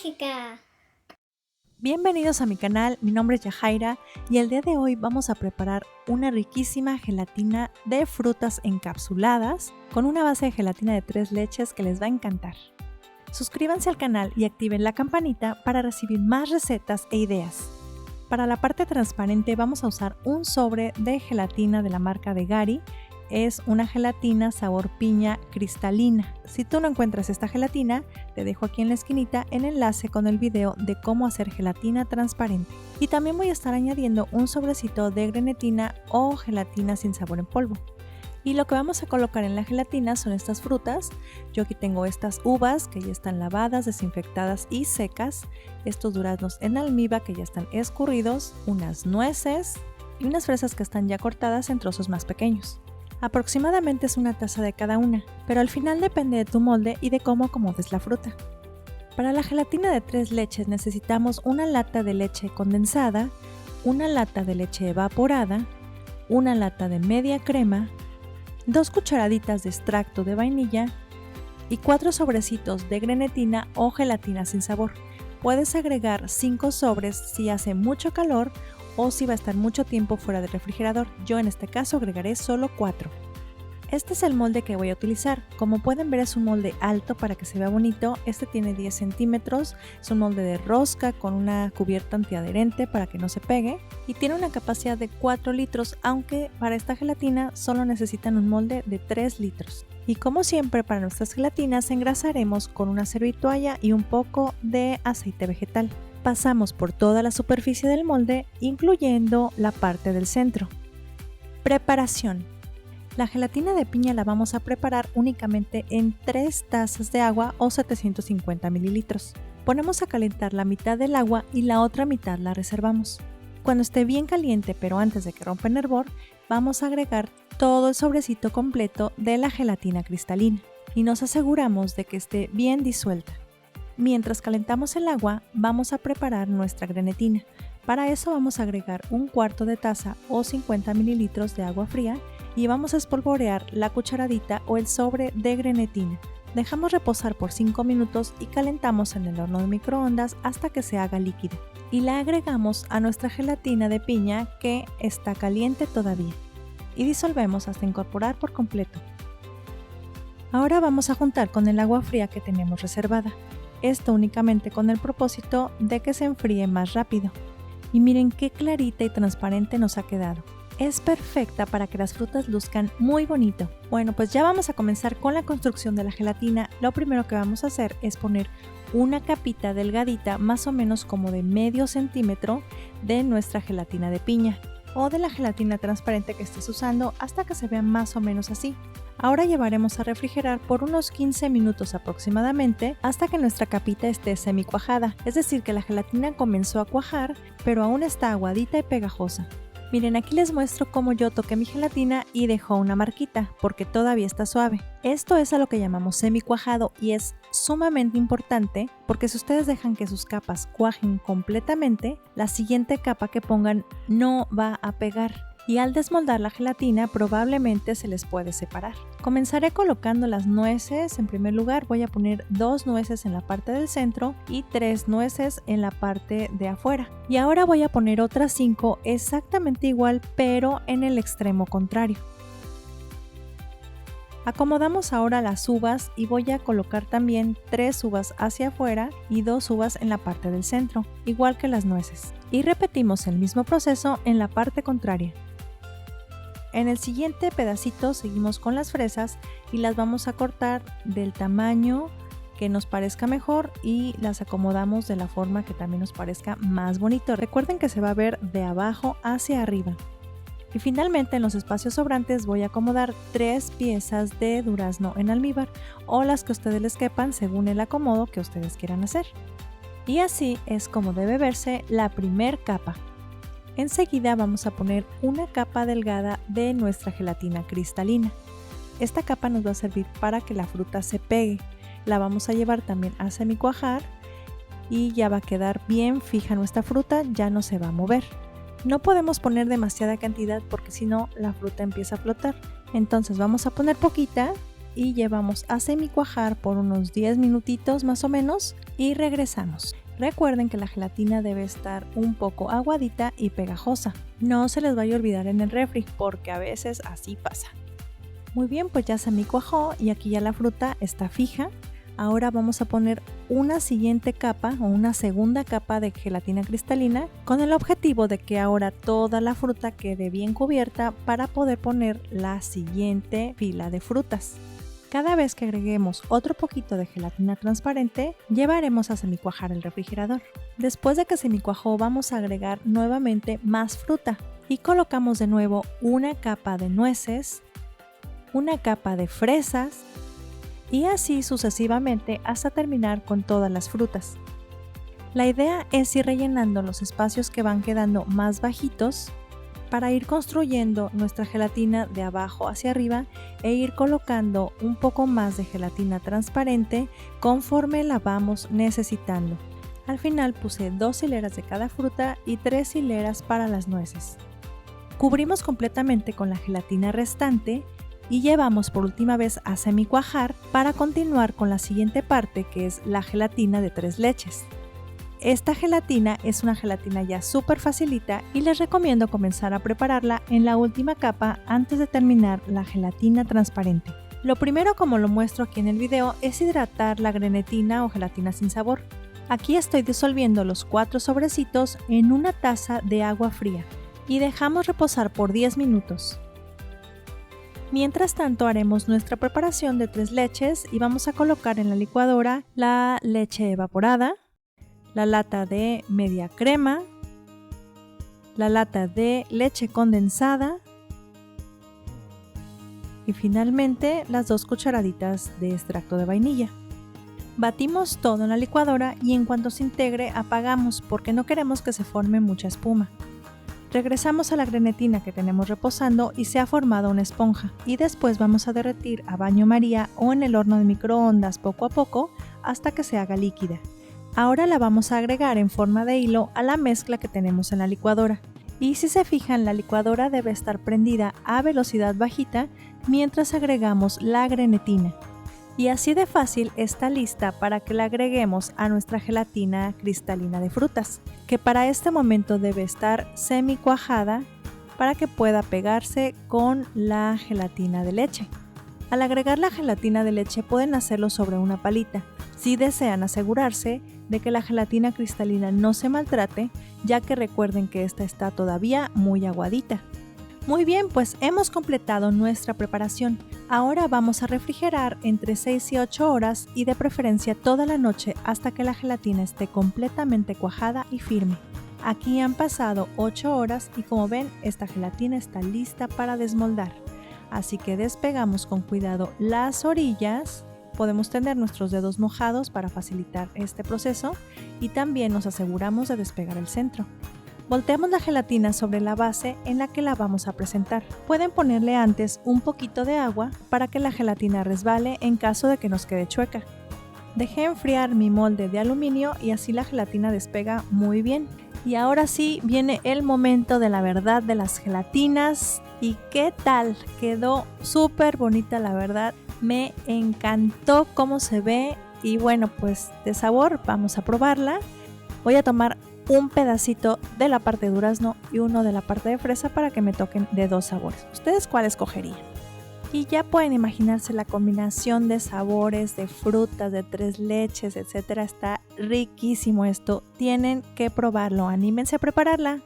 mágica. Bienvenidos a mi canal, mi nombre es Yajaira y el día de hoy vamos a preparar una riquísima gelatina de frutas encapsuladas con una base de gelatina de 3 leches que les va a encantar. Suscríbanse al canal y activen la campanita para recibir más recetas e ideas. Para la parte transparente vamos a usar un sobre de gelatina de la marca de Gary. Es una gelatina sabor piña cristalina. Si tú no encuentras esta gelatina, te dejo aquí en la esquinita el enlace con el video de cómo hacer gelatina transparente. Y también voy a estar añadiendo un sobrecito de grenetina o gelatina sin sabor en polvo. Y lo que vamos a colocar en la gelatina son estas frutas. Yo aquí tengo estas uvas que ya están lavadas, desinfectadas y secas. Estos duraznos en almíbar que ya están escurridos, unas nueces y unas fresas que están ya cortadas en trozos más pequeños. Aproximadamente es una taza de cada una, pero al final depende de tu molde y de cómo acomodes la fruta. Para la gelatina de 3 leches necesitamos una lata de leche condensada, una lata de leche evaporada, una lata de media crema, 2 cucharaditas de extracto de vainilla y 4 sobrecitos de grenetina o gelatina sin sabor. Puedes agregar 5 sobres si hace mucho calor o si va a estar mucho tiempo fuera del refrigerador. Yo en este caso agregaré solo 4. Este es el molde que voy a utilizar. Como pueden ver es un molde alto para que se vea bonito. Este tiene 10 centímetros, es un molde de rosca con una cubierta antiadherente para que no se pegue y tiene una capacidad de 4 litros, aunque para esta gelatina solo necesitan un molde de 3 litros. Y como siempre para nuestras gelatinas engrasaremos con una servitoalla y un poco de aceite vegetal. Pasamos por toda la superficie del molde, incluyendo la parte del centro. Preparación. La gelatina de piña la vamos a preparar únicamente en 3 tazas de agua o 750 mililitros. Ponemos a calentar la mitad del agua y la otra mitad la reservamos. Cuando esté bien caliente, pero antes de que rompa en hervor, vamos a agregar todo el sobrecito completo de la gelatina cristalina y nos aseguramos de que esté bien disuelta. Mientras calentamos el agua, vamos a preparar nuestra grenetina. Para eso vamos a agregar un cuarto de taza o 50 mililitros de agua fría y vamos a espolvorear la cucharadita o el sobre de grenetina. Dejamos reposar por 5 minutos y calentamos en el horno de microondas hasta que se haga líquido. Y la agregamos a nuestra gelatina de piña que está caliente todavía. Y disolvemos hasta incorporar por completo. Ahora vamos a juntar con el agua fría que tenemos reservada. Esto únicamente con el propósito de que se enfríe más rápido. Y miren qué clarita y transparente nos ha quedado. Es perfecta para que las frutas luzcan muy bonito. Bueno, pues ya vamos a comenzar con la construcción de la gelatina. Lo primero que vamos a hacer es poner una capita delgadita, más o menos como de medio centímetro, de nuestra gelatina de piña o de la gelatina transparente que estés usando hasta que se vea más o menos así. Ahora llevaremos a refrigerar por unos 15 minutos aproximadamente hasta que nuestra capita esté semicuajada, es decir que la gelatina comenzó a cuajar pero aún está aguadita y pegajosa. Miren, aquí les muestro cómo yo toqué mi gelatina y dejó una marquita porque todavía está suave. Esto es a lo que llamamos semicuajado y es sumamente importante porque si ustedes dejan que sus capas cuajen completamente, la siguiente capa que pongan no va a pegar. Y al desmoldar la gelatina probablemente se les puede separar. Comenzaré colocando las nueces. En primer lugar voy a poner 2 nueces en la parte del centro y 3 nueces en la parte de afuera. Y ahora voy a poner otras 5 exactamente igual pero en el extremo contrario. Acomodamos ahora las uvas y voy a colocar también 3 uvas hacia afuera y 2 uvas en la parte del centro, igual que las nueces. Y repetimos el mismo proceso en la parte contraria. En el siguiente pedacito seguimos con las fresas y las vamos a cortar del tamaño que nos parezca mejor y las acomodamos de la forma que también nos parezca más bonito. Recuerden que se va a ver de abajo hacia arriba. Y finalmente en los espacios sobrantes voy a acomodar 3 piezas de durazno en almíbar o las que a ustedes les quepan según el acomodo que ustedes quieran hacer. Y así es como debe verse la primer capa. Enseguida vamos a poner una capa delgada de nuestra gelatina cristalina. Esta capa nos va a servir para que la fruta se pegue. La vamos a llevar también a semicuajar y ya va a quedar bien fija nuestra fruta, ya no se va a mover. No podemos poner demasiada cantidad porque si no la fruta empieza a flotar. Entonces vamos a poner poquita y llevamos a semicuajar por unos 10 minutitos más o menos y regresamos. Recuerden que la gelatina debe estar un poco aguadita y pegajosa. No se les vaya a olvidar en el refri porque a veces así pasa. Muy bien, pues ya semicuajó y aquí ya la fruta está fija. Ahora vamos a poner una siguiente capa o una segunda capa de gelatina cristalina con el objetivo de que ahora toda la fruta quede bien cubierta para poder poner la siguiente fila de frutas. Cada vez que agreguemos otro poquito de gelatina transparente, llevaremos a semicuajar el refrigerador. Después de que semicuajó, vamos a agregar nuevamente más fruta y colocamos de nuevo una capa de nueces, una capa de fresas y así sucesivamente hasta terminar con todas las frutas. La idea es ir rellenando los espacios que van quedando más bajitos para ir construyendo nuestra gelatina de abajo hacia arriba e ir colocando un poco más de gelatina transparente conforme la vamos necesitando. Al final puse 2 hileras de cada fruta y 3 hileras para las nueces. Cubrimos completamente con la gelatina restante y llevamos por última vez a semicuajar para continuar con la siguiente parte, que es la gelatina de 3 leches. Esta gelatina es una gelatina ya súper facilita y les recomiendo comenzar a prepararla en la última capa antes de terminar la gelatina transparente. Lo primero, como lo muestro aquí en el video, es hidratar la grenetina o gelatina sin sabor. Aquí estoy disolviendo los 4 sobrecitos en una taza de agua fría y dejamos reposar por 10 minutos. Mientras tanto haremos nuestra preparación de 3 leches y vamos a colocar en la licuadora la leche evaporada, la lata de media crema, la lata de leche condensada y finalmente las 2 cucharaditas de extracto de vainilla. Batimos todo en la licuadora y en cuanto se integre apagamos porque no queremos que se forme mucha espuma. Regresamos a la grenetina que tenemos reposando y se ha formado una esponja y después vamos a derretir a baño María o en el horno de microondas poco a poco hasta que se haga líquida. Ahora la vamos a agregar en forma de hilo a la mezcla que tenemos en la licuadora. Y si se fijan, la licuadora debe estar prendida a velocidad bajita mientras agregamos la grenetina. Y así de fácil está lista para que la agreguemos a nuestra gelatina cristalina de frutas, que para este momento debe estar semicuajada para que pueda pegarse con la gelatina de leche. Al agregar la gelatina de leche pueden hacerlo sobre una palita, si desean asegurarse de que la gelatina cristalina no se maltrate, ya que recuerden que esta está todavía muy aguadita. Muy bien, pues hemos completado nuestra preparación. Ahora vamos a refrigerar entre 6 y 8 horas y de preferencia toda la noche hasta que la gelatina esté completamente cuajada y firme. Aquí han pasado 8 horas y como ven, esta gelatina está lista para desmoldar. Así que despegamos con cuidado las orillas. Podemos tener nuestros dedos mojados para facilitar este proceso y también nos aseguramos de despegar el centro. Volteamos la gelatina sobre la base en la que la vamos a presentar. Pueden ponerle antes un poquito de agua para que la gelatina resbale en caso de que nos quede chueca. Dejé enfriar mi molde de aluminio y así la gelatina despega muy bien. Y ahora sí viene el momento de la verdad de las gelatinas. ¿Y qué tal? Quedó súper bonita, la verdad. Me encantó cómo se ve y bueno, pues de sabor vamos a probarla. Voy a tomar un pedacito de la parte de durazno y uno de la parte de fresa para que me toquen de 2 sabores. ¿Ustedes cuál escogerían? Y ya pueden imaginarse la combinación de sabores, de frutas, de 3 leches, etcétera. Está riquísimo esto. Tienen que probarlo. Anímense a prepararla.